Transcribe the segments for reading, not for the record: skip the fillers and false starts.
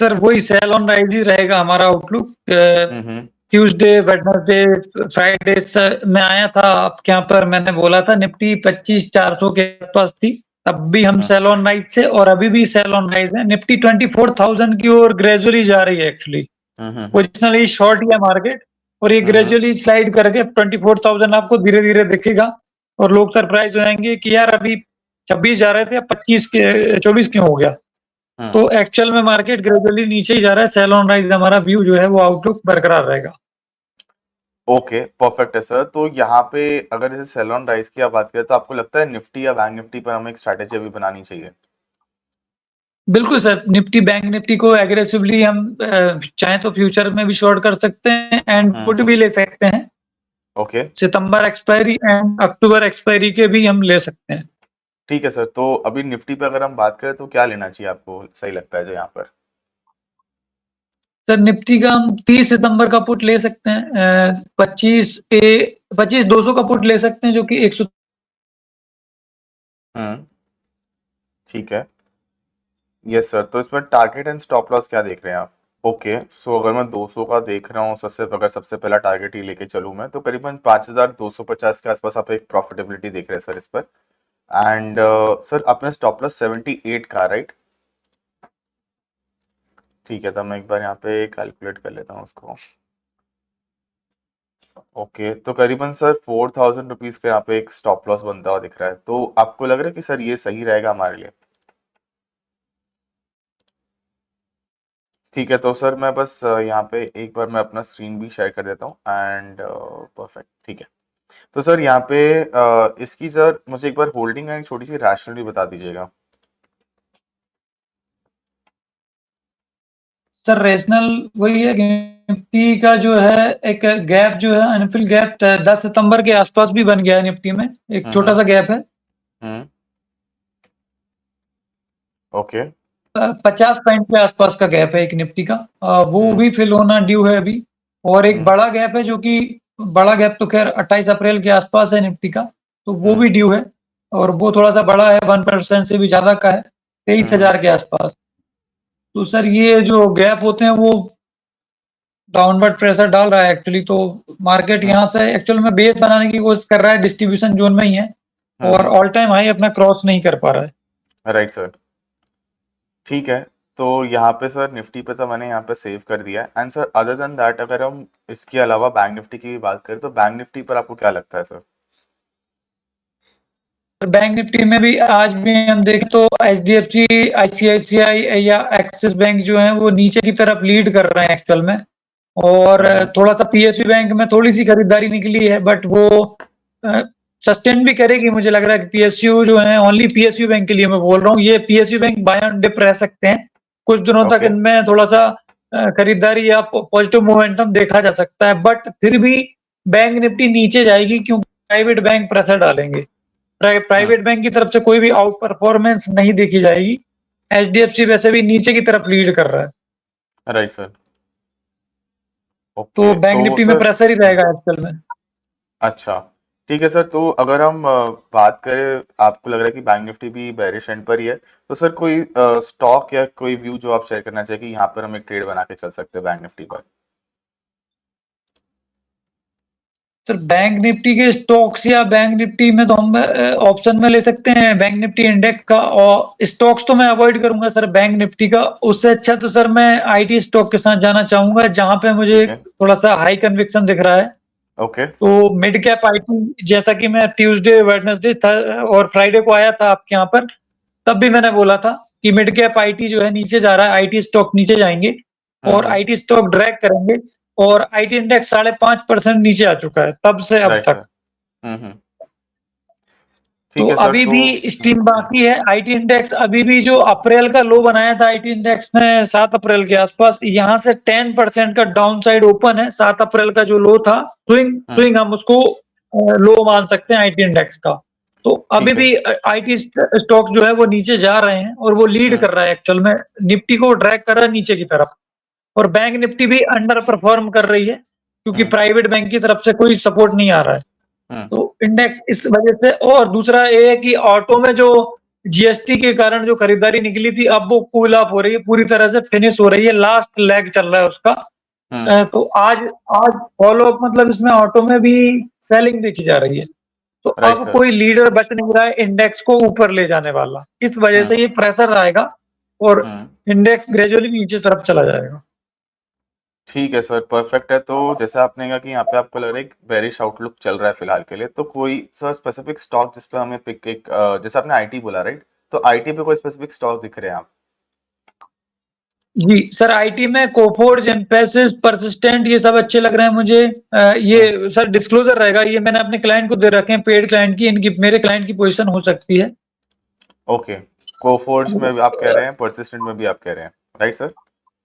Sir वही cell on rise ही रहेगा हमारा आउटलुक। ट्यूसडे, वेडनेसडे, फ्राइडे में आया था आपके यहाँ पर, मैंने बोला था निफ्टी 25,400 के आसपास थी, तब भी हम सेल ऑन राइज से, और अभी भी सेल ऑन राइज है। निफ्टी 24,000 की ओर ग्रेजुअली जा रही है एक्चुअली। पोजिशनली शॉर्ट ही है मार्केट, और ये ग्रेजुअली स्लाइड करके 24,000 आपको धीरे धीरे दिखेगा, और लोग सरप्राइज हो जाएंगे कि यार अभी 26 जा रहे थे, अब 25 के 24 क्यों हो गया। तो एक्चुअल में मार्केट ग्रेजुअली नीचे ही जा रहा है। सेल ऑन राइज हमारा व्यू जो है वो आउटलुक बरकरार रहेगा। ओके, परफेक्ट है सर। तो यहाँ पे अगर जैसे सेल ऑन राइज की आप बात करें, तो आपको लगता है निफ्टी या बैंक निफ्टी पर हमें एक स्ट्रैटेजी अभी बनानी चाहिए? बिल्कुल सर, निफ्टी बैंक निफ्टी को एग्रेसिवली हम चाहे तो फ्यूचर में भी शॉर्ट कर सकते हैं एंड पुट भी ले सकते हैं। Okay, September expiry and October expiry के भी हम ले सकते हैं। ठीक है सर। तो अभी निफ्टी पे अगर हम बात करें तो क्या लेना चाहिए आपको सही लगता है जो यहाँ पर? सर निफ्टी का हम 30 सितंबर का पुट ले सकते हैं, 25,200 का पुट ले सकते हैं, जो कि 100। ठीक है। Yes sir. तो इसमें टारगेट एंड स्टॉप लॉस क्या देख रहे हैं आप? ओके, सो अगर मैं 200 का देख रहा हूँ, अगर सबसे पहला टारगेट ही लेके चलूँ मैं, तो करीबन 5,250 के आसपास आप एक प्रॉफिटेबिलिटी देख रहे हैं सर इस पर। एंड सर अपने स्टॉप लॉस 78 का, राइट? ठीक है, तो मैं एक बार यहाँ पे कैलकुलेट कर लेता हूँ उसको। ओके, तो करीबन सर 4,000 रुपीज़ का यहाँ पे एक स्टॉप लॉस बनता हुआ दिख रहा है। तो आपको लग रहा है कि सर ये सही रहेगा हमारे लिए? ठीक है, तो सर मैं बस यहाँ पे एक बार मैं अपना स्क्रीन भी शेयर कर देता हूँ एंड परफेक्ट, ठीक है। तो सर यहाँ पे इसकी सर मुझे एक बार होल्डिंग एंड छोटी सी रैशनल भी बता दीजिएगा। सर रेशनल वही है, निफ्टी का जो है एक गैप जो है, अनफिल गैप 10 सितंबर के आसपास भी बन गया है निफ्टी में, एक छोटा सा गैप है। ओके, 50 पॉइंट के आसपास का गैप है एक निफ्टी का, वो भी फिल होना ड्यू है अभी। और एक बड़ा गैप है, जो कि बड़ा गैप तो खैर 28 अप्रैल के आसपास है निफ्टी का, तो वो भी ड्यू है, और वो थोड़ा सा बड़ा है, 1% से भी ज्यादा का है, 23,000 के आसपास। तो सर ये जो गैप होते हैं वो डाउनवर्ड प्रेशर डाल रहा है एक्चुअली। तो मार्केट यहाँ से एक्चुअल में बेस बनाने की कोशिश कर रहा है, डिस्ट्रीब्यूशन जोन में ही है, और ऑल टाइम हाई अपना क्रॉस नहीं कर पा रहा है। राइट सर, ठीक है। तो यहाँ पे सर निफ्टी पे तो मैंने यहाँ पे सेव कर दिया है। And sir other than that अगर हम इसके अलावा बैंक निफ्टी की भी बात करें, तो बैंक निफ्टी पर आपको क्या लगता है सर? बैंक निफ्टी में भी आज भी हम देखें तो एचडीएफसी, आईसीआईसीआई या एक्सिस बैंक जो है वो नीचे की तरफ लीड कर रहे हैं एक्चुअल में, और थोड़ा सा पीएसयू बैंक में थोड़ी सी खरीदारी निकली है, बट वो सस्टेन भी करेगी। मुझे लग रहा है कि पीएसयू जो है, ओनली पीएसयू बैंक के लिए मैं बोल रहा हूँ, ये PSU bank buy on dip रह सकते हैं कुछ दिनों तक। इनमें थोड़ा सा खरीदारी या पॉजिटिव मोमेंटम देखा जा सकता है, बट फिर भी बैंक निफ्टी नीचे जाएगी, क्योंकि प्राइवेट बैंक प्रेशर डालेंगे। प्राइवेट बैंक की तरफ से कोई भी आउट परफॉर्मेंस नहीं देखी जाएगी। एचडीएफसी वैसे भी नीचे की तरफ लीड कर रहा है। राइट सर, तो ओके। बैंक निफ्टी में प्रेशर ही रहेगा एक्चुअल में। अच्छा, ठीक है सर। तो अगर हम बात करें, आपको लग रहा है कि बैंक निफ्टी भी बेरिश एंड पर ही है, तो सर कोई स्टॉक या कोई व्यू जो आप शेयर करना चाहिए कि यहाँ पर हम एक ट्रेड बना के चल सकते हैं बैंक निफ्टी पर? सर बैंक निफ्टी के स्टॉक्स या बैंक निफ्टी में तो हम ऑप्शन में ले सकते हैं बैंक निफ्टी इंडेक्स का, और स्टॉक्स तो मैं अवॉइड करूंगा सर बैंक निफ्टी का। उससे अच्छा तो सर मैं आईटी स्टॉक के साथ जाना चाहूंगा, जहां पे मुझे थोड़ा सा हाई कन्विक्शन दिख रहा है। ओके, तो मिड कैप आईटी, जैसा कि मैं ट्यूसडे, वेडनेसडे और फ्राइडे को आया था आपके यहाँ पर, तब भी मैंने बोला था कि मिड कैप आईटी जो है नीचे जा रहा है, आईटी स्टॉक नीचे जाएंगे और आईटी स्टॉक ड्रैग करेंगे, और आईटी इंडेक्स 5.5% नीचे आ चुका है तब से अब तक। तो अभी भी स्टीम बाकी है। आईटी इंडेक्स अभी भी जो अप्रैल का लो बनाया था आईटी इंडेक्स ने 7 अप्रैल के आसपास, यहाँ से 10% का डाउन साइड ओपन है। 7 अप्रैल का जो लो था, स्विंग हम उसको लो मान सकते हैं आईटी इंडेक्स का। तो अभी भी आईटी स्टॉक जो है वो नीचे जा रहे हैं, और वो लीड कर रहा है एक्चुअल में, निफ्टी को ड्रैग कर रहा है नीचे की तरफ। और बैंक निफ्टी भी अंडर परफॉर्म कर रही है, क्योंकि प्राइवेट बैंक की तरफ से कोई सपोर्ट नहीं आ रहा है। तो इंडेक्स इस वजह से, और दूसरा ये है कि ऑटो में जो जीएसटी के कारण जो खरीदारी निकली थी, अब वो कूल ऑफ हो रही है, पूरी तरह से फिनिश हो रही है, लास्ट लेग चल रहा है उसका। हम्म। तो आज आज फॉलो अप मतलब इसमें ऑटो में भी सेलिंग देखी जा रही है। तो राइट अब सर। कोई लीडर बच नहीं रहा है इंडेक्स को ऊपर ले जाने वाला। इस वजह हम्म। से ये प्रेशर आएगा और हम्म। इंडेक्स ग्रेजुअली नीचे तरफ चला जाएगा। ठीक है सर, परफेक्ट है। तो जैसे आपने कहा कि यहाँ पे आपको लग रहा है एक बेरिश आउटलुक चल रहा है फिलहाल के लिए, तो कोई सर स्पेसिफिक स्टॉक जिस पे हमें पिक एक जैसे आपने आईटी बोला राइट, तो आईटी पे कोई स्पेसिफिक स्टॉक दिख रहे हैं आप? जी सर, आईटी में कोफोर्ज, एम्फेसिस, परसिस्टेंट ये सब अच्छे लग रहे हैं मुझे। हम्म। ये सर डिस्क्लोजर रहेगा, ये मैंने अपने क्लाइंट को दे रखे हैं, पेड क्लाइंट की, इनकी मेरे क्लाइंट की पोजीशन हो सकती है। ओके, कोफोर्ज में भी आप कह रहे हैं, परसिस्टेंट में भी आप कह रहे हैं, राइट सर?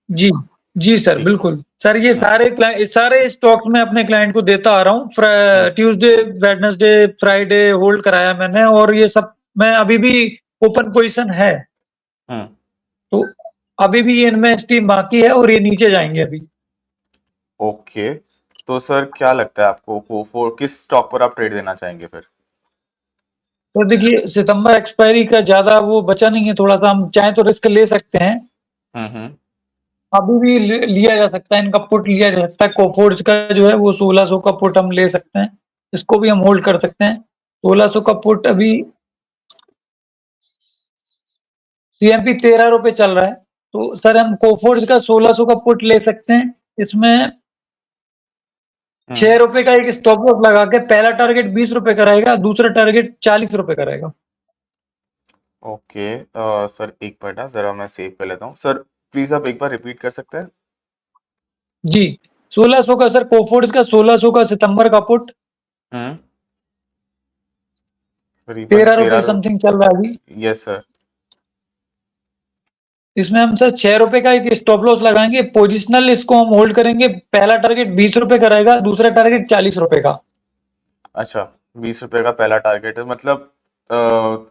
जी, जी सर, ठीक है। बिल्कुल। सर ये हम्म। सारे स्टॉक्स मैं अपने क्लाइंट को देता आ रहा हूँ। हम्म। ट्यूसडे, वेडनेसडे, फ्राइडे होल्ड कराया मैंने और ये सब मैं अभी भी ओपन पोजीशन है। हम्म। तो अभी भी ये इनमें स्टीम बाकी है और ये नीचे जाएँगे अभी। ओके, तो सर क्या लगता है आपको कोफोर किस स्टॉक पर आप ट्रेड देना चाहेंगे फिर? तो देखिए सितंबर एक्सपायरी का ज़्यादा वो बचा नहीं है, थोड़ा-सा हम चाहें तो रिस्क ले सकते हैं। हम्म। अभी भी लिया जा सकता है, इनका पुट लिया जा सकता है। कोफोर्ज का जो है वो 1600 का पुट हम ले सकते हैं। इसको भी हम होल्ड कर सकते हैं। 1600 का पुट अभी सीएमपी ₹13 चल रहा है। तो सर हम कोफोर्ज का 1600 का पुट ले सकते हैं। इसमें हम्म। ₹6 का एक स्टॉप लॉस लगा के पहला टारगेट ₹20 का रहेगा, दूसरा टारगेट ₹40 का रहेगा। ओके, सर एक मिनट ना, जरा मैं सेव कर लेता हूँ सर। प्लीज आप एक बार रिपीट कर सकते हैं? जी, 1600 का सर कोफोर्ज का 1600 का सितंबर का पुट हम्म। करीबन ₹13 13। समथिंग चल रहा है अभी। Yes sir. इसमें हम सर ₹6 का एक स्टॉप लॉस लगाएँगे, पोजिशनल इसको हम होल्ड करेंगे। पहला टारगेट ₹20 का रहेगा, दूसरा टारगेट ₹40 का। अच्छा, 20 रुपए का पहला टारगेट है, मतलब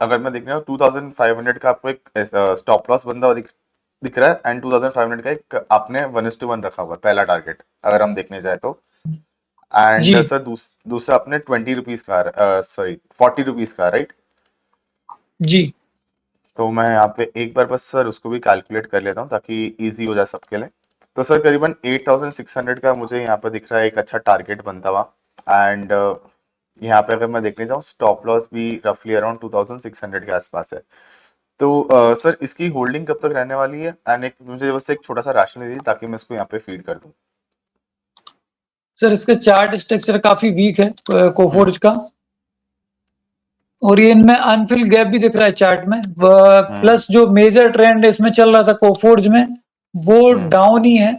अगर मैं देख रहा हूँ 2500 का आपको एक स्टॉप लॉस बंदा दिख रहा है, एंड 2500 का एक आपने 1:1 रखा हुआ है पहला टारगेट, अगर हम देखने जाए तो। एंड जी, सर दूसरा आपने 20 रुपीज का, सॉरी 40 रुपीज का, राइट? जी, तो मैं यहाँ पे एक बार बस सर उसको भी कैलकुलेट कर लेता हूँ ताकि इजी हो जाए सबके लिए। तो सर करीबन 8600 का मुझे यहाँ पे दिख रहा है एक अच्छा टारगेट बनता हुआ। एंड यहाँ पे अगर मैं देखने जाऊँ स्टॉप लॉस भी रफली अराउंड 2600 के आसपास है। तो सर इसकी होल्डिंग कब तक रहने वाली है, एंड एक मुझे बस एक छोटा सा राशन दीजिए ताकि मैं इसको यहाँ पे फीड कर दूँ। सर इसका चार्ट स्ट्रक्चर काफ़ी वीक है हम्म। कोफोर्ज का और ये इनमें अनफिल गैप भी दिख रहा है चार्ट में। हम्म। प्लस जो मेजर ट्रेंड इसमें चल रहा था कोफोर्ज में, वो हम्म। डाउन ही है।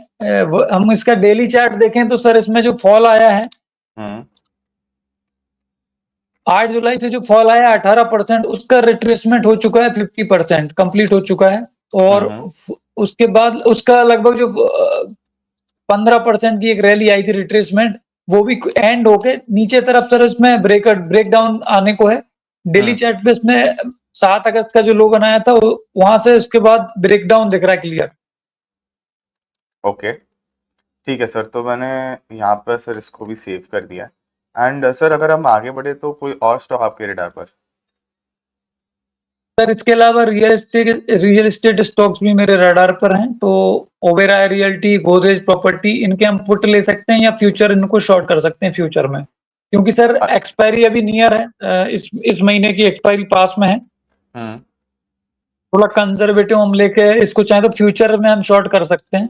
हम इसका डेली चार्ट देखें तो सर इसमें जो फॉल आया है, हम्म। 8 जुलाई से जो फॉल आया 18%, उसका रिट्रेसमेंट हो चुका है, 50% कंप्लीट हो चुका है। और हम्म। उसके बाद उसका लगभग जो 15% की एक रैली आई थी रिट्रेसमेंट, वो भी एंड होके नीचे तरफ सर इसमें ब्रेक डाउन आने को है। डेली हम्म। चार्ट पे इसमें 7 अगस्त का जो लो बनाया था वहां से उसके बाद ब्रेक डाउन दिख रहा है क्लियर। ओके, ठीक है सर, तो मैंने यहाँ पर सर इसको भी सेव कर दिया है। एंड सर अगर हम आगे बढ़े तो कोई और स्टॉक आपके रेडार पर? सर इसके अलावा रियल एस्टेट स्टॉक्स भी मेरे रडार पर हैं। तो ओबेरॉय रियल्टी, गोदरेज प्रॉपर्टी, इनके हम पुट ले सकते हैं या फ्यूचर इनको शॉर्ट कर सकते हैं फ्यूचर में, क्योंकि सर अ- एक्सपायरी अभी नियर है। इस महीने की एक्सपायरी पास में है। हम्म। थोड़ा कंजर्वेटिव हम लेके इसको चाहे तो फ्यूचर में हम शॉर्ट कर सकते हैं।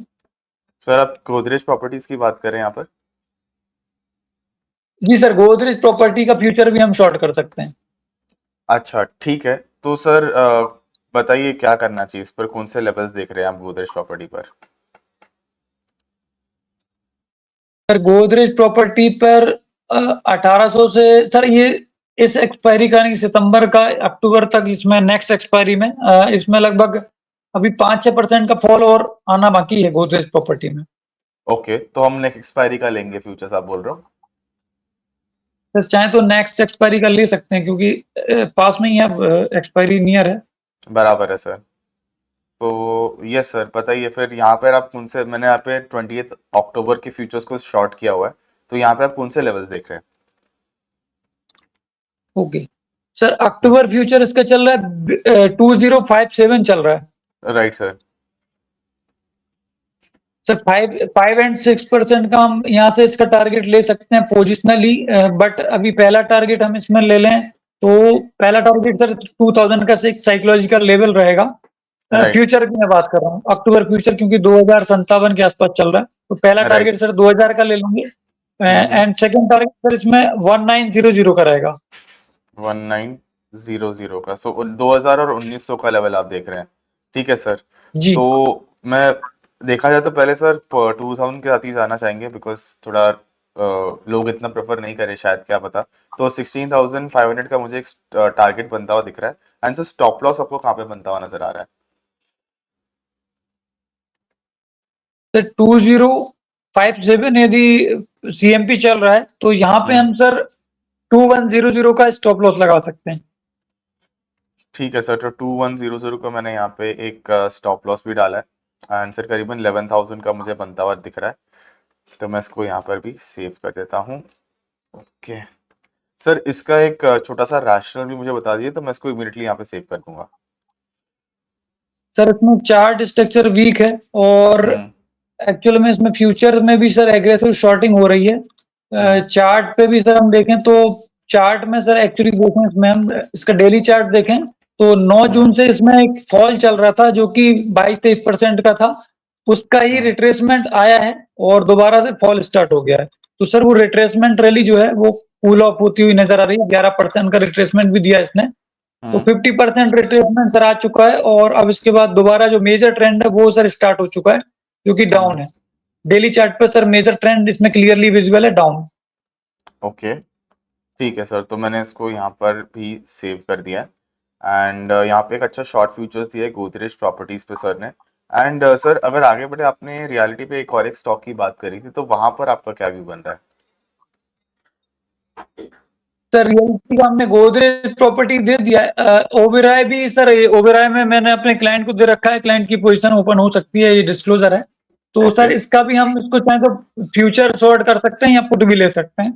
सर आप गोदरेज प्रॉपर्टीज की बात कर रहे हैं यहाँ पर? जी सर, गोदरेज प्रॉपर्टी का फ्यूचर भी हम शॉर्ट कर सकते हैं। अच्छा ठीक है, तो सर बताइए क्या करना चाहिए इस पर, कौन से लेवल्स देख रहे हैं आप गोदरेज प्रॉपर्टी पर? सर गोदरेज प्रॉपर्टी पर 1800 से सर ये इस एक्सपायरी का नहीं, सितंबर का अक्टूबर तक इसमें नेक्स्ट एक्सपायरी में इसमें लगभग अभी 5-6% का फॉल और आना बाकी है गोदरेज प्रॉपर्टी में। ओके, तो हम नेक्स्ट एक्सपायरी का लेंगे फ्यूचर्स आप बोल रहे हो? सर चाहे तो नेक्स्ट एक्सपायरी का ले सकते हैं क्योंकि पास में ही है, एक्सपायरी नियर है। बराबर है सर। तो यस सर, बताइए फिर यहाँ पर आप कौन से, मैंने यहाँ पे 20 अक्टूबर के फ्यूचर्स को शॉर्ट किया हुआ है, तो यहाँ पे आप कौन से लेवल्स देख रहे हैं? ओके, सर अक्टूबर फ्यूचर इसका चल रहा है 2057 चल रहा है। Right sir. सर 5 एंड 6% का हम यहाँ से इसका टारगेट ले सकते हैं पोजिशनली, बट अभी पहला टारगेट हम इसमें ले लें तो पहला टारगेट सर 2000 का साइकोलॉजिकल लेवल रहेगा। राइट फ्यूचर की मैं बात कर रहा हूँ, अक्टूबर फ्यूचर, क्योंकि 2057 के आसपास चल रहा है, तो पहला राइट। टारगेट सर 2000 का ले लेंगे। एंड सेकंड टारगेट सर इसमें 1900 का रहेगा। 1900 का, सो 2000 और 1900 का लेवल आप देख रहे हैं। ठीक है सर। जी तो मैं देखा जाए तो पहले सर 2000 के साथ ही जाना चाहेंगे, बिकॉज थोड़ा लोग इतना प्रेफर नहीं करे शायद, क्या पता। तो 16,500 का मुझे एक टारगेट बनता हुआ दिख रहा है। एंड सर स्टॉप लॉस आपको कहाँ पे बनता हुआ नजर आ रहा है? सर 2057 यदि सीएमपी चल रहा है तो यहाँ पे हम सर 2100 का स्टॉप लॉस लगा सकते हैं। ठीक है सर, तो 2100 का मैंने यहाँ पे एक स्टॉप लॉस भी डाला है। एंड सर करीबन 11,000 का मुझे बनता हुआ दिख रहा है, तो मैं इसको यहाँ पर भी सेव कर देता हूँ। ओके सर, इसका एक छोटा सा रैशनल भी मुझे बता दीजिए, तो मैं इसको इमीडिएटली यहाँ पे सेव कर दूंगा। सर इसमें चार्ट स्ट्रक्चर वीक है और हम्म एक्चुअल में इसमें फ्यूचर में भी सर एग्रेसिव शॉर्टिंग हो रही है। चार्ट पे भी सर हम देखें तो चार्ट में सर एक्चुअली देखें, इसमें हम इसका डेली चार्ट देखें तो 9 जून से इसमें एक फॉल चल रहा था जो कि 22-23% का था, उसका ही रिट्रेसमेंट आया है और दोबारा से फॉल स्टार्ट हो गया है। तो सर वो रिट्रेसमेंट रैली जो है वो कूल ऑफ होती हुई नजर आ रही है। 11% का रिट्रेसमेंट भी दिया इसने, तो 50% रिट्रेसमेंट सर आ चुका है और अब इसके बाद दोबारा जो मेजर ट्रेंड है वो सर स्टार्ट हो चुका है जो कि डाउन है। डेली चार्ट पे सर मेजर ट्रेंड इसमें क्लियरली विजिबल है, डाउन। ओके ठीक है सर, तो मैंने इसको यहाँ पर भी सेव कर दिया है। एंड यहाँ पे एक अच्छा शॉर्ट फ्यूचर्स दिया है गोदरेज प्रॉपर्टीज पे सर ने। एंड सर अगर आगे बढ़े, आपने रियलिटी पे एक और एक स्टॉक की बात करी थी, तो वहां पर आपका क्या व्यू बन रहा है? सर रियलिटी का हमने गोदरेज प्रॉपर्टी दे दिया है। ओबेरॉय भी सर, ओबेरॉय में मैंने अपने क्लाइंट को दे रखा है, क्लाइंट की पोजीशन ओपन हो सकती है, ये डिस्क्लोजर है। तो ओके सर इसका भी हम इसको चाहें तो फ्यूचर शॉर्ट कर सकते हैं या पुट भी ले सकते हैं,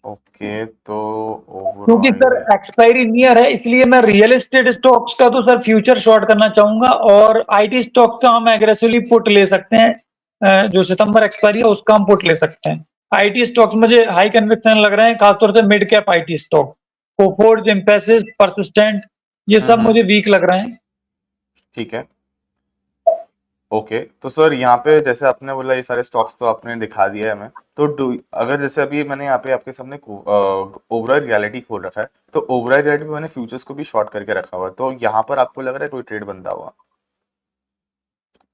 ओके, तो क्योंकि सर ओवरऑल एक्सपायरी नियर है, इसलिए मैं रियल एस्टेट स्टॉक्स का तो सर फ्यूचर शॉर्ट करना चाहूंगा और आईटी स्टॉक का हम एग्रेसिवली पुट ले सकते हैं। जो सितंबर एक्सपायरी है उसका हम पुट ले सकते हैं। आईटी स्टॉक्स मुझे हाई कन्विक्शन लग रहे हैं, खासतौर से mid cap IT stock, Coforge, emphasis, persistent, ये सब मुझे वीक लग रहे हैं। ठीक है। ओके, तो सर यहाँ पे जैसे आपने बोला ये सारे स्टॉक्स तो आपने दिखा दिया है हमें, तो अगर जैसे अभी मैंने यहाँ पे आपके सामने ओबराय रियलिटी खोल रखा है, तो ओबराय रियलिटी में मैंने फ्यूचर्स को भी शॉर्ट करके रखा हुआ है, तो यहाँ पर आपको लग रहा है कोई ट्रेड बनता हुआ?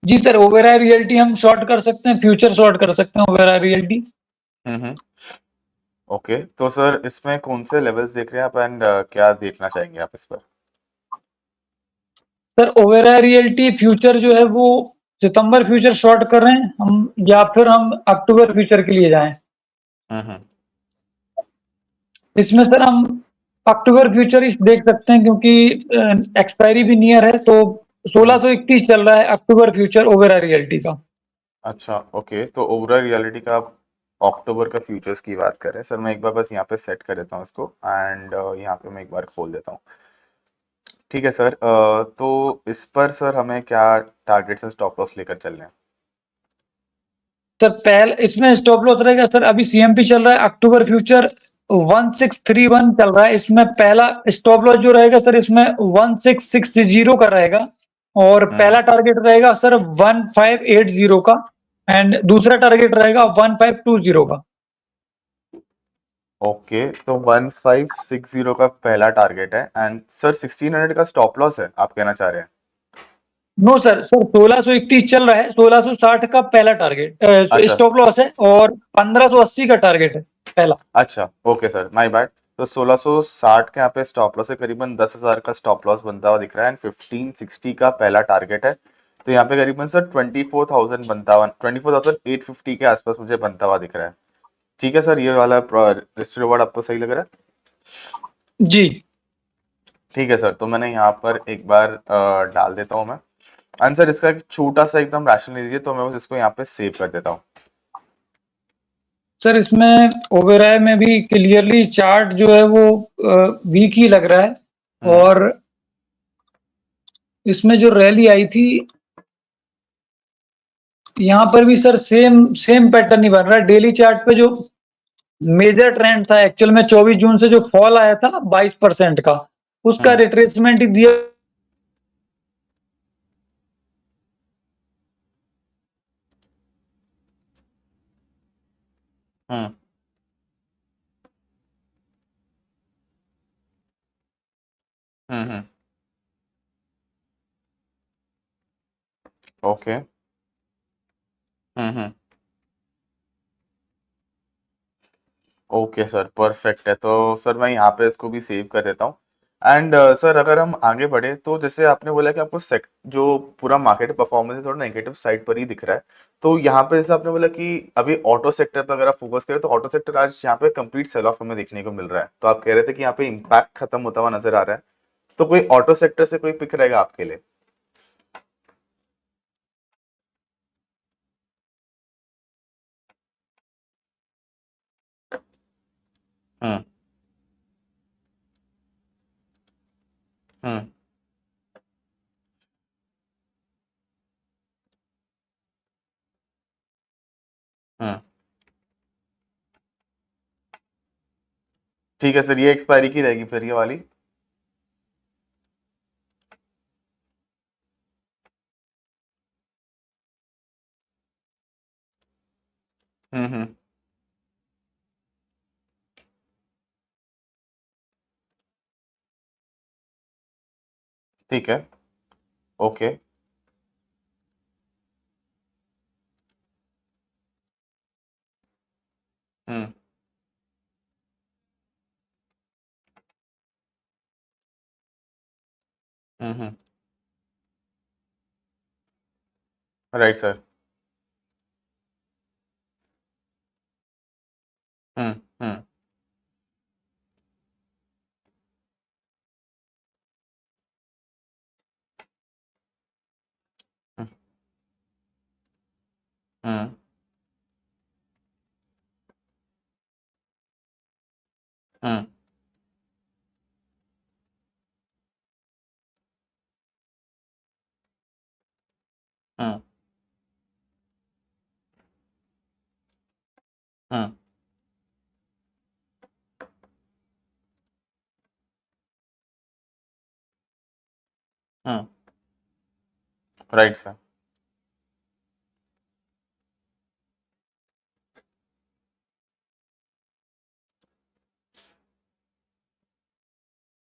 जी सर, ओबेरॉय रियल्टी हम शॉर्ट कर सकते हैं, फ्यूचर शॉर्ट कर सकते हैं ओबेरॉय रियल्टी। हम्म। ओके, तो सर इसमें कौन से लेवल्स देख रहे हैं आप, एंड क्या देखना चाहेंगे आप इस पर? सर ओबेरॉय रियल्टी फ्यूचर जो है वो सितंबर फ्यूचर शॉर्ट कर रहे हैं हम, या फिर हम अक्टूबर फ्यूचर के लिए जाएं? हम्म। इसमें सर हम अक्टूबर फ्यूचर ही देख सकते हैं, क्योंकि एक्सपायरी भी नियर है, तो 1631 चल रहा है अक्टूबर फ्यूचर ओबेरॉय रियल्टी का। अच्छा ओके, तो ओवरऑल रियलिटी का आप अक्टूबर का फ्यूचर्स की बात कर रहे हैं सर। मैं एक बार बस यहाँ पे सेट कर देता हूँ इसको, एंड यहाँ पे मैं एक बार खोल देता हूँ। ठीक है सर, तो इस पर सर हमें क्या टारगेट्स एंड स्टॉप लॉस लेकर चल रहे हैं? सर पहले इसमें स्टॉप लॉस रहेगा सर, अभी सीएमपी चल रहा है, अक्टूबर फ्यूचर 1631 चल रहा है, इसमें पहला स्टॉप लॉस जो रहेगा सर इसमें 1660 का रहेगा और पहला टारगेट रहेगा सर 1580 का एंड दूसरा टारगेट रहेगा 1520 का। ओके, तो 1560 का पहला टारगेट है, एंड सर 1600 का स्टॉप लॉस है, आप कहना चाह रहे हैं? नो सर, 1631 चल रहा है, 1660 का पहला टारगेट अच्छा स्टॉप लॉस है और 1580 का टारगेट है पहला। अच्छा, ओके सर, माय बैड। तो 1660 के यहाँ पे स्टॉप लॉस है, करीबन 10,000 का स्टॉप लॉस बनता हुआ दिख रहा है, एंड 1560 का पहला टारगेट है। तो यहाँ पे करीबन सर 24,000 बनता हुआ, 24,850 के आसपास मुझे बनता हुआ दिख रहा है। ठीक है सर, ये वाला रिस्क रिवॉर्ड आपको सही लग रहा है? जी ठीक है सर, तो मैंने यहाँ पर एक बार डाल देता हूँ मैं आंसर। इसका एक छोटा सा एकदम रैशनल दीजिए, तो मैं बस इसको यहाँ पे सेव कर देता हूँ। सर इसमें ओबेरॉय में भी क्लियरली चार्ट जो है वो वीक ही लग रहा है और इसमें जो रैली आई थी यहाँ पर भी सर सेम पैटर्न ही बन रहा है। डेली चार्ट पे जो मेजर ट्रेंड था एक्चुअल में 24 जून से जो फॉल आया था 22% का, उसका रिट्रेसमेंट ही दिया। हम्म हम्म ओके हम्म ओके सर, परफेक्ट है। तो सर मैं यहाँ पे इसको भी सेव कर देता हूँ। एंड सर अगर हम आगे बढ़े तो जैसे आपने बोला कि आपको जो पूरा मार्केट परफॉर्मेंस है थोड़ा नेगेटिव साइड पर ही दिख रहा है, तो यहाँ पे जैसे आपने बोला कि अभी ऑटो सेक्टर पर अगर आप फोकस करें तो ऑटो सेक्टर आज यहाँ पे कंप्लीट सेल ऑफ हमें देखने को मिल रहा है। तो आप कह रहे थे कि यहाँ पे इम्पैक्ट खत्म होता हुआ नजर आ रहा है, तो कोई ऑटो सेक्टर से कोई पिक रहेगा आपके लिए? हम्म हम्म हम्म ठीक है सर, ये एक्सपायरी की रहेगी फिर ये वाली? हम्म। ठीक है। Okay. Hmm hmm. Right sir. Hmm. Hmm hmm hmm hmm hmm hmm. Right sir.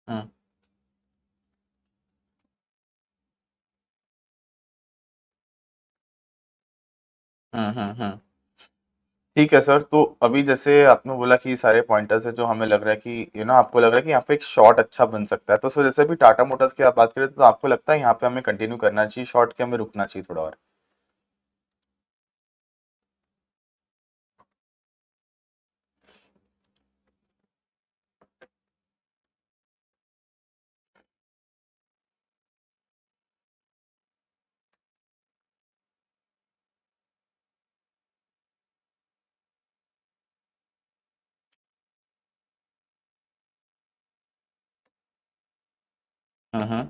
Hmm hmm. ठीक है सर, तो अभी जैसे आपने बोला कि सारे पॉइंटर्स है जो हमें लग रहा है कि आपको लग रहा है कि यहाँ पे एक शॉट अच्छा बन सकता है, तो सर जैसे भी टाटा मोटर्स की आप बात करें तो आपको लगता है यहाँ पे हमें कंटिन्यू करना चाहिए शॉर्ट के, हमें रुकना चाहिए थोड़ा और? हम्म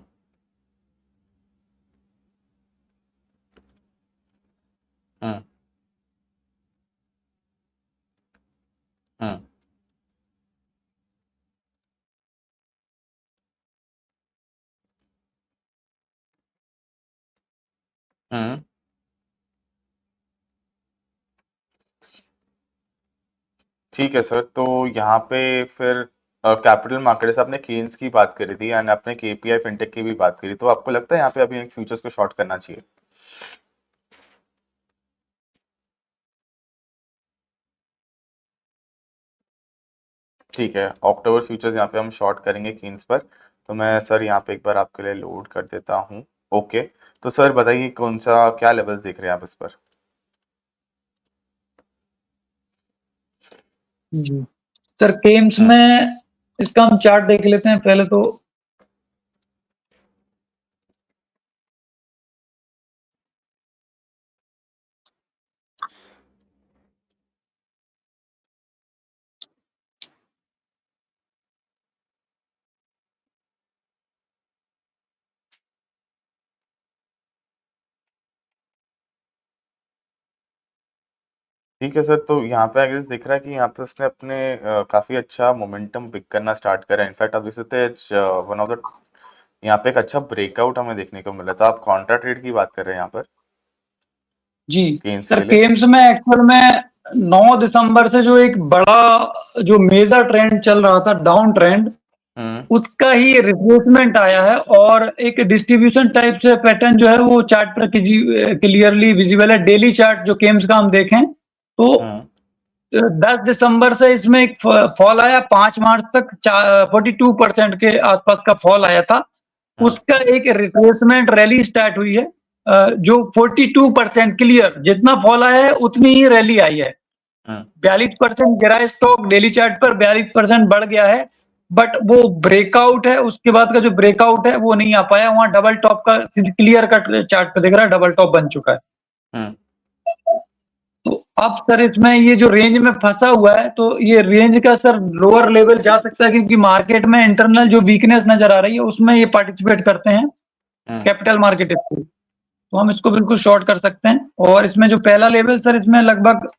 हम्म हम्म हम्म। ठीक है सर, तो यहाँ पे फिर कैपिटल मार्केट से आपने केन्स की बात करी थी एंड आपने केपीआई फिनटेक की भी बात करी, तो आपको लगता है यहाँ पे अभी एक फ्यूचर्स को शॉर्ट करना चाहिए? ठीक है, अक्टूबर फ्यूचर्स यहाँ पे हम शॉर्ट करेंगे कीन्स पर। तो मैं सर यहाँ पे एक बार आपके लिए लोड कर देता हूँ। ओके। तो सर बताइए कौन सा क्या लेवल्स देख रहे हैं आप इस पर? जी सर केम्स हम्म में इसका हम चार्ट देख लेते हैं पहले तो। ठीक है सर, तो यहाँ पे आई गेस दिख रहा है कि यहाँ पे उसने अपने काफ़ी अच्छा मोमेंटम पिक करना स्टार्ट करा है। इनफैक्ट आप देख सकते हैं वन ऑफ द यहाँ पे एक अच्छा ब्रेकआउट हमें देखने को मिला। तो आप कॉन्ट्रा ट्रेड की बात कर रहे हैं यहाँ पर जी केन्स सर, के लिए? केम्स में एक्चुअल में 9 दिसंबर से जो एक बड़ा जो मेजर ट्रेंड चल रहा था, डाउन ट्रेंड, हुँ, उसका ही रिप्लेसमेंट आया है और एक डिस्ट्रीब्यूशन टाइप से पैटर्न जो है वो चार्ट पर क्लियरली विजिबल है। डेली चार्ट जो केम्स का हम देखें तो हुँ, 10 दिसंबर से इसमें एक फॉल आया, 5 मार्च तक 42% के आसपास का फॉल आया था। हुँ, उसका एक रिट्रेसमेंट रैली स्टार्ट हुई है, जो 42% क्लियर, जितना फॉल आया है उतनी ही रैली आई है। हुँ, 42% गिरा है स्टॉक डेली चार्ट पर, 42% बढ़ गया है, बट वो ब्रेकआउट है, उसके बाद का जो ब्रेकआउट है वो नहीं आ पाया। वहां डबल टॉप का क्लियर कट चार्ट पे दिख रहा है, डबल टॉप बन चुका है। हुँ, तो अब सर इसमें ये जो रेंज में फंसा हुआ है, तो ये रेंज का सर लोअर लेवल जा सकता है, क्योंकि मार्केट में इंटरनल जो वीकनेस नजर आ रही है उसमें ये पार्टिसिपेट करते हैं, हुँ। कैपिटल मार्केट इसको। तो हम इसको बिल्कुल शॉर्ट कर सकते हैं। और इसमें जो पहला लेवल सर इसमें लगभग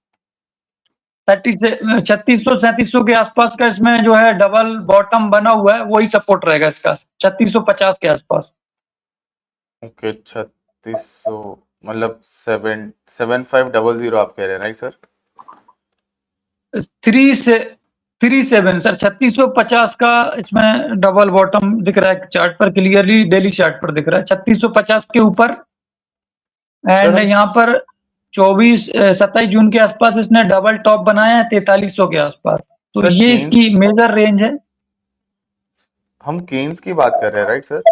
30 से 3600 3700 के आसपास का इसमें जो है डबल बॉटम बना हुआ है, वही सपोर्ट रहेगा इसका 3650 के आसपास। ओके, 3600 मतलब 7500 आप कह रहे हैं, राइट सर? 3 से 37 सर, 3650 का इसमें डबल बॉटम दिख रहा है चार्ट पर, क्लियरली डेली चार्ट पर दिख रहा है 3650 के ऊपर। सर एंड हम यहाँ पर 27 जून के आसपास इसने डबल टॉप बनाया है 4300 के आसपास। तो सर ये केन्स इसकी मेजर रेंज है। हम केन्स की बात कर रहे हैं, राइट सर?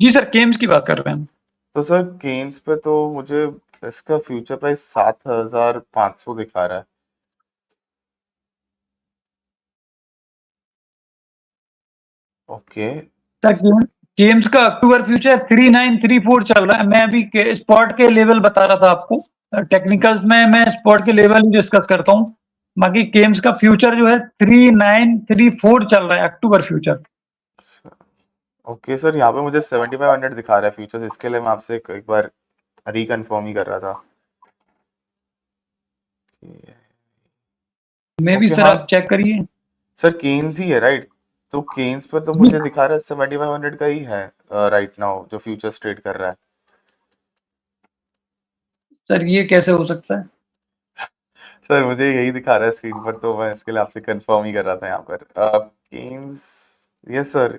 जी सर, केम्स की बात कर रहे हैं हम। तो सर केन्स पे तो मुझे इसका फ्यूचर प्राइस 7500 दिखा रहा है। ओके। सर गेम्स का अक्टूबर फ्यूचर 3934 चल रहा है। मैं अभी स्पॉट के लेवल बता रहा था आपको। टेक्निकल्स में मैं स्पॉट के लेवल ही डिस्कस करता हूँ। बाकी गेम्स का फ्यूचर जो है 3934 चल रहा है, अक्टूबर फ्यूचर। ओके सर, यहाँ पे मुझे 7500 दिखा रहा है फ्यूचर्स। इसके लिए मैं आपसे एक बार रिकन्फर्म ही कर रहा था। मे भी ओके सर हाँ आप चेक करिए। सर, केन्स ही है राइट? तो केन्स पर तो जी मुझे दिखा रहा है 7500 का ही है राइट नाउ जो फ्यूचर्स ट्रेड कर रहा है। सर, ये कैसे हो सकता है? सर मुझे यही दिखा रहा है स्क्रीन पर, तो मैं इसके लिए आपसे कंफर्म ही कर रहा था यहाँ पर। केन्स, यस सर।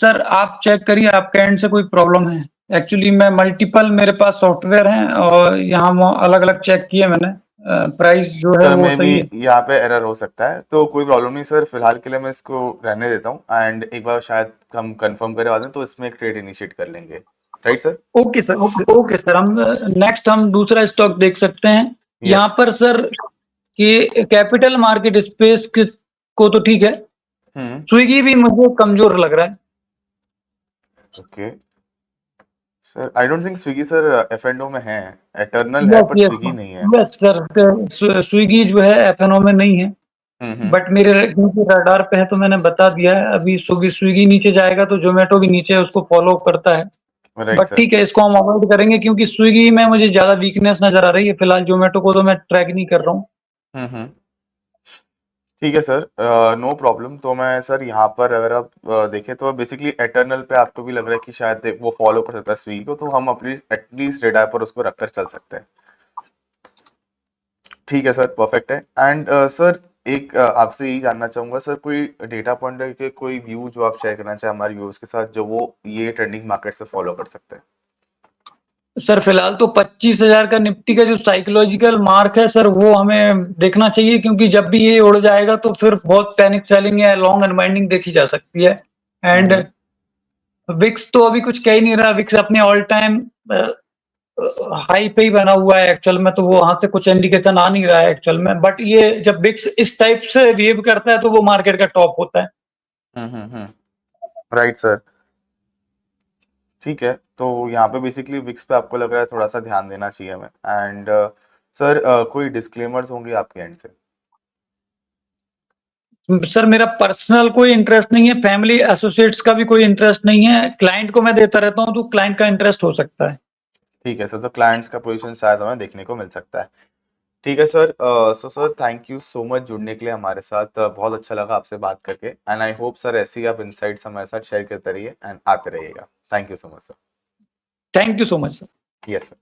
सर आप चेक करिए, आपके एंड से कोई प्रॉब्लम है? एक्चुअली मैं मल्टीपल मेरे पास सॉफ्टवेयर हैं और यहाँ अलग अलग चेक किए मैंने। प्राइस जो है सर वो मे भी सही है। यहाँ पे एरर हो सकता है, तो कोई प्रॉब्लम नहीं सर। फिलहाल के लिए मैं इसको रहने देता हूँ एंड एक बार शायद हम कंफर्म करे बाद में तो इसमें एक ट्रेड इनिशिएट कर लेंगे, right sir? Okay sir, okay sir, हम नेक्स्ट हम दूसरा स्टॉक देख सकते हैं। यस। यहाँ पर सर कि कैपिटल मार्केट स्पेस को तो ठीक है, हम्म। स्विगी भी मुझे कमजोर लग रहा है। Okay sir, I don't think Swiggy sir F and O में है। एटर्नल है यस बट यस स्विगी नहीं है। यस सर, स्विगी जो है एफएनओ में नहीं है, हम्म। बट मेरे क्योंकि रडार पे है तो मैंने बता दिया है। अभी स्विगी स्विगी नीचे जाएगा तो जोमेटो भी नीचे उसको फॉलो करता है। Right but sir. ठीक है, इसको हम अवॉइड करेंगे क्योंकि स्विगी में मुझे ज्यादा वीकनेस नजर आ रही है। फिलहाल जोमेटो को तो मैं ट्रैक नहीं कर रहा हूँ। हम्म। ठीक है सर, नो प्रॉब्लम। तो मैं सर यहाँ पर अगर आप देखें तो बेसिकली एटर्नल पे आपको भी लग रहा है कि शायद वो फॉलो कर सकता है स्विगी को, तो हम अपनी एटलीस्ट रेडार पर उसको रखकर चल सकते हैं। ठीक है सर, परफेक्ट है। एंड सर एक आपसे यही जानना चाहूंगा सर, कोई डेटा पॉइंट है कि कोई व्यू जो आप शेयर करना चाहें हमारे व्यूअर्स के साथ, जो वो ये ट्रेंडिंग मार्केट से फॉलो कर सकते हैं? सर फिलहाल तो 25,000 का निफ्टी का जो साइकोलॉजिकल मार्क है सर, वो हमें देखना चाहिए, क्योंकि जब भी ये उड़ जाएगा तो फिर बहुत पैनिक सेलिंग या लॉन्ग अनवाइंडिंग देखी जा सकती है। And hmm. विक्स तो अभी कुछ कह ही नहीं रहा। विक्स अपने ऑल टाइम हाई पे ही बना हुआ है एक्चुअल में, तो वो वहां से कुछ इंडिकेशन आ नहीं रहा है एक्चुअल में। बट ये जब विक्स इस टाइप से बिहेव करता है तो वो मार्केट का टॉप होता है। Right sir. ठीक है, तो यहाँ पे बेसिकली विक्स पे आपको लग रहा है थोड़ा सा ध्यान देना चाहिए हमें। एंड सर कोई डिस्क्लेमर्स होंगे आपके एंड से? सर मेरा पर्सनल कोई इंटरेस्ट नहीं है, फैमिली एसोसिएट्स का भी कोई इंटरेस्ट नहीं है। क्लाइंट को मैं देता रहता हूँ, तो क्लाइंट का इंटरेस्ट हो सकता है। ठीक है सर, तो क्लाइंट्स का पोजीशन शायद हमें देखने को मिल सकता है। ठीक है sir, so sir thank you so much जुड़ने के लिए हमारे साथ, बहुत अच्छा लगा आपसे बात करके एंड आई होप सर ऐसे ही आप इनसाइट्स हमारे साथ शेयर करते रहिए एंड आते रहिएगा। Thank you so much sir. Thank you so much sir. Yes sir.